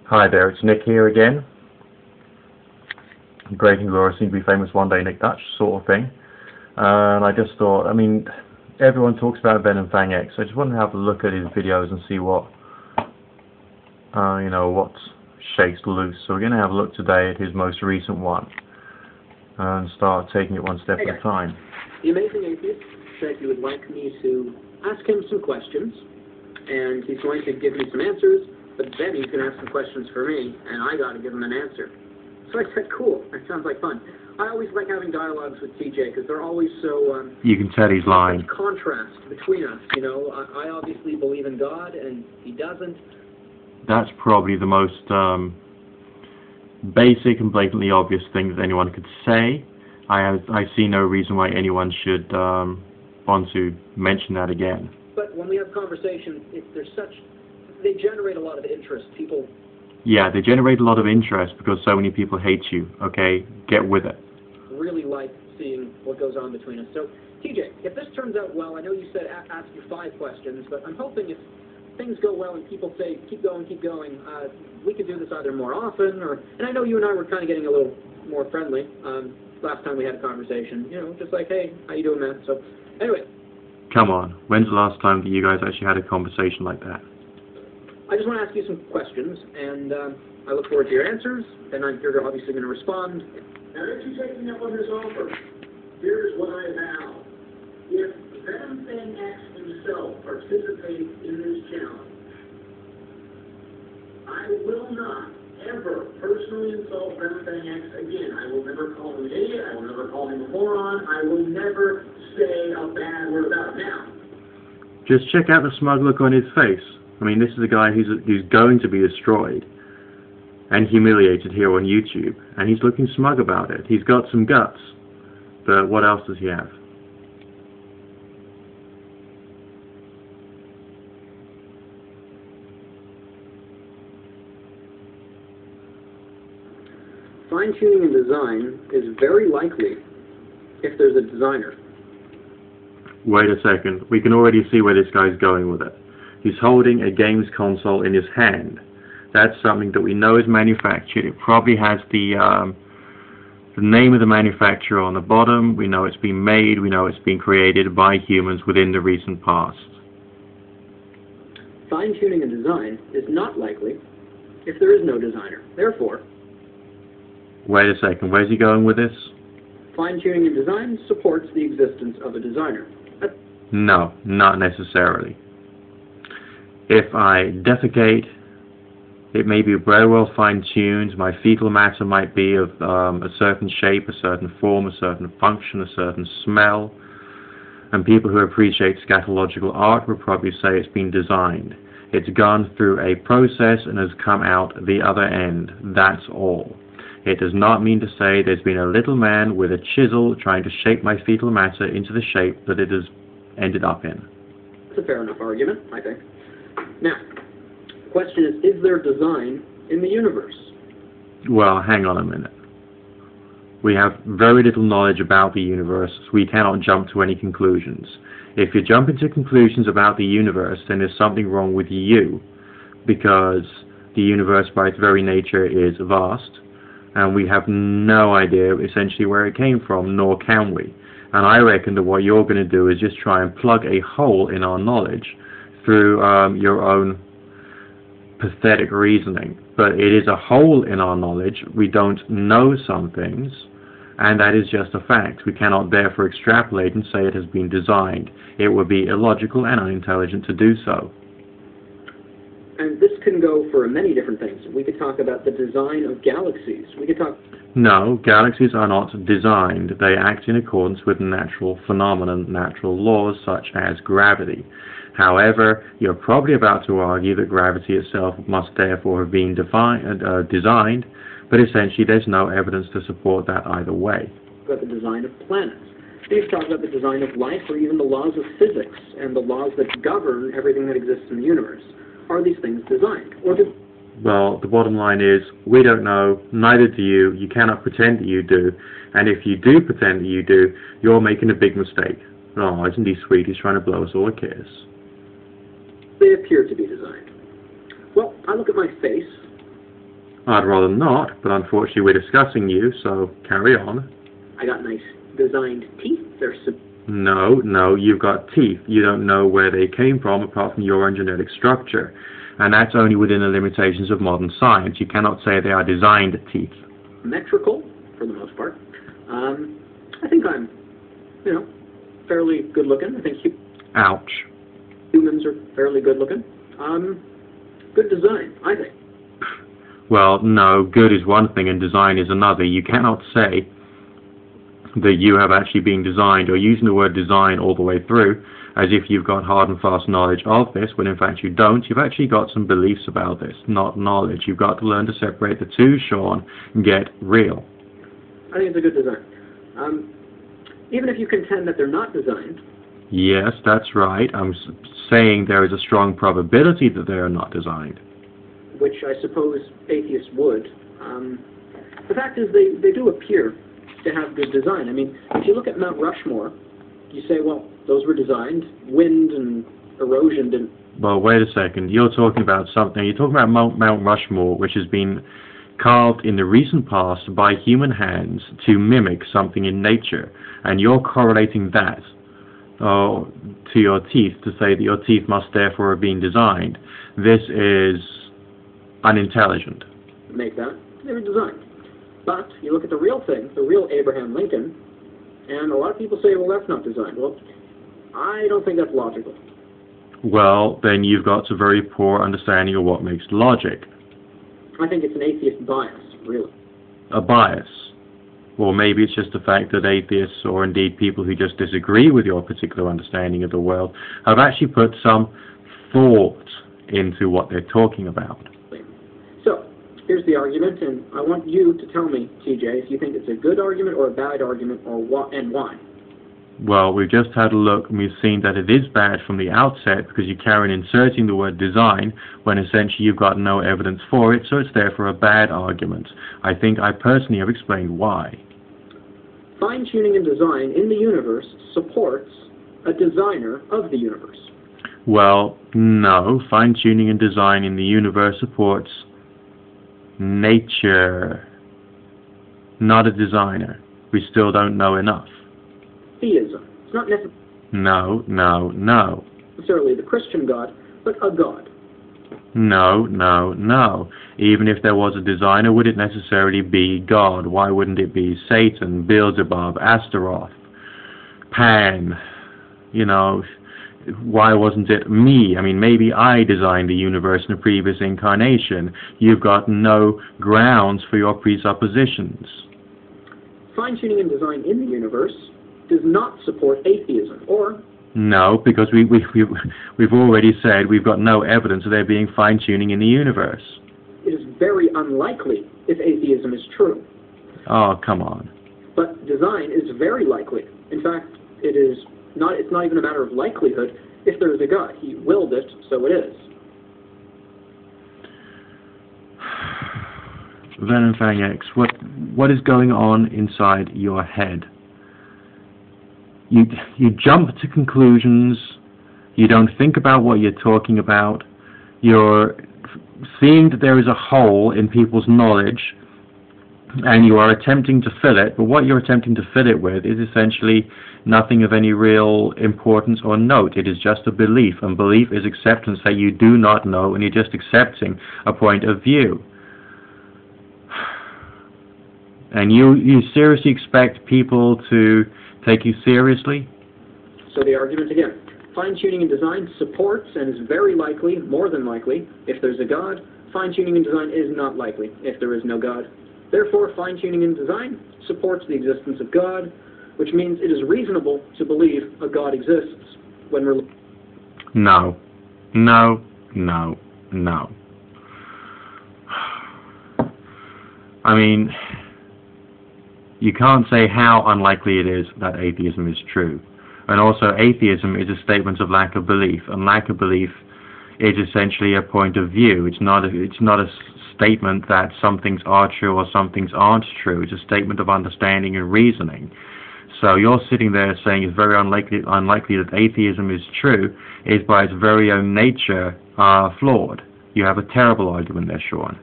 Hi there, it's Nick here again. Great and glorious, seem to be famous one day, Nick Dutch, sort of thing. And I just thought, I mean, everyone talks about VenomFangX, so I just wanted to have a look at his videos and see what, what shakes loose. So we're going to have a look today at his most recent one and start taking it one step at a time. The Amazing Atheist said he would like me to ask him some questions, and he's going to give me some answers, but then he's going to ask some questions for me, and I got to give him an answer. So I said, cool, that sounds like fun. I always like having dialogues with TJ, because they're always so... you can tell he's lying. Contrast between us, you know. I obviously believe in God, and he doesn't. That's probably the most basic and blatantly obvious thing that anyone could say. I see no reason why anyone should want to mention that again. But when we have conversations, they generate a lot of interest. People... Yeah, they generate a lot of interest because so many people hate you, okay? Get with it. Really like seeing what goes on between us. So, TJ, if this turns out well, I know you said ask you 5 questions, but I'm hoping if things go well and people say, keep going, we could do this either more often, and I know you and I were kind of getting a little more friendly last time we had a conversation, you know, just like, hey, how you doing, man? So, anyway. Come on, when's the last time that you guys actually had a conversation like that? I just want to ask you some questions, and I look forward to your answers, and you're obviously going to respond. Now that you take me up on this offer, here's what I vow. If VenomFangX himself participates in this challenge, I will not ever personally insult VenomFangX again. I will never call him an idiot. I will never call him a moron. I will never say a bad word about him. Now, just check out the smug look on his face. I mean, this is a guy who's going to be destroyed and humiliated here on YouTube, and he's looking smug about it. He's got some guts, but what else does he have? Fine-tuning and design is very likely if there's a designer. Wait a second. We can already see where this guy's going with it. He's holding a games console in his hand. That's something that we know is manufactured. It probably has the name of the manufacturer on the bottom. We know it's been made. We know it's been created by humans within the recent past. Fine-tuning and design is not likely if there is no designer. Therefore... Wait a second. Where's he going with this? Fine-tuning and design supports the existence of a designer. No, not necessarily. If I defecate, it may be very well fine-tuned. My fecal matter might be of a certain shape, a certain form, a certain function, a certain smell. And people who appreciate scatological art will probably say it's been designed. It's gone through a process and has come out the other end. That's all. It does not mean to say there's been a little man with a chisel trying to shape my fetal matter into the shape that it has ended up in. That's a fair enough argument, I think. Now, the question is there design in the universe? Well, hang on a minute. We have very little knowledge about the universe, so we cannot jump to any conclusions. If you jump into conclusions about the universe, then there's something wrong with you, because the universe by its very nature is vast, and we have no idea essentially where it came from, nor can we. And I reckon that what you're going to do is just try and plug a hole in our knowledge through your own pathetic reasoning. But it is a hole in our knowledge. We don't know some things, and that is just a fact. We cannot therefore extrapolate and say it has been designed. It would be illogical and unintelligent to do so. And this can go for many different things. We could talk about the design of galaxies. We could talk... No, galaxies are not designed. They act in accordance with natural phenomena, natural laws such as gravity. However, you're probably about to argue that gravity itself must therefore have been designed, but essentially there's no evidence to support that either way. About the design of planets. We've talked about the design of life or even the laws of physics and the laws that govern everything that exists in the universe. Are these things designed? Well, the bottom line is, we don't know, neither do you. You cannot pretend that you do. And if you do pretend that you do, you're making a big mistake. Oh, isn't he sweet? He's trying to blow us all a kiss. They appear to be designed. Well, I look at my face, I'd rather not, but unfortunately we're discussing you, so carry on. I got nice designed teeth. They're No, you've got teeth. You don't know where they came from apart from your own genetic structure. And that's only within the limitations of modern science. You cannot say they are designed teeth. symmetrical, for the most part. I think I'm, fairly good looking. I think Ouch. humans are fairly good looking. Good design, I think. Well, no, good is one thing and design is another. You cannot say that you have actually been designed, or using the word design all the way through, as if you've got hard and fast knowledge of this, when in fact you don't. You've actually got some beliefs about this, not knowledge. You've got to learn to separate the two, Sean, and get real. I think it's a good design. Even if you contend that they're not designed. Yes, that's right. I'm saying there is a strong probability that they are not designed. Which I suppose atheists would. The fact is they do appear to have good design. I mean, if you look at Mount Rushmore, you say, well, those were designed. Wind and erosion didn't. Well, wait a second. You're talking about something. You're talking about Mount Rushmore, which has been carved in the recent past by human hands to mimic something in nature. And you're correlating that to your teeth, to say that your teeth must therefore have been designed. This is unintelligent. Make that. They were designed. But you look at the real thing, the real Abraham Lincoln, and a lot of people say, well, that's not designed. Well, I don't think that's logical. Well, then you've got a very poor understanding of what makes logic. I think it's an atheist bias, really. A bias. Or maybe it's just the fact that atheists, or indeed people who just disagree with your particular understanding of the world, have actually put some thought into what they're talking about. So, here's the argument, and I want you to tell me, TJ, if you think it's a good argument or a bad argument, or and why. Well, we've just had a look and we've seen that it is bad from the outset because you carry on inserting the word design when essentially you've got no evidence for it, so it's therefore a bad argument. I think I personally have explained why. Fine-tuning and design in the universe supports a designer of the universe. Well, no. Fine-tuning and design in the universe supports nature, not a designer. We still don't know enough. Theism. It's not necessarily the Christian God, but a God. No. Even if there was a designer, would it necessarily be God? Why wouldn't it be Satan, Beelzebub, Astaroth, Pan? Why wasn't it me? I mean, maybe I designed the universe in a previous incarnation. You've got no grounds for your presuppositions. Fine-tuning and design in the universe does not support atheism, or... No, because we've already said we've got no evidence of there being fine-tuning in the universe. It is very unlikely if atheism is true. Oh, come on. But design is very likely. In fact, it's not even a matter of likelihood. If there is a God, He willed it, so it is. VenomFangX, what is going on inside your head? You jump to conclusions. You don't think about what you're talking about. You're seeing that there is a hole in people's knowledge, and you are attempting to fill it, but what you're attempting to fill it with is essentially nothing of any real importance or note. It is just a belief, and belief is acceptance that you do not know, and you're just accepting a point of view. And you seriously expect people to take you seriously? So the argument again. Fine-tuning and design supports and is very likely, more than likely, if there's a God. Fine-tuning and design is not likely if there is no God. Therefore, fine-tuning and design supports the existence of God, which means it is reasonable to believe a God exists when we're... No. I mean, you can't say how unlikely it is that atheism is true. And also, atheism is a statement of lack of belief, and lack of belief is essentially a point of view. It's not a statement that some things are true or some things aren't true. It's a statement of understanding and reasoning. So you're sitting there saying it's very unlikely that atheism is true, is by its very own nature flawed. You have a terrible argument there, Sean.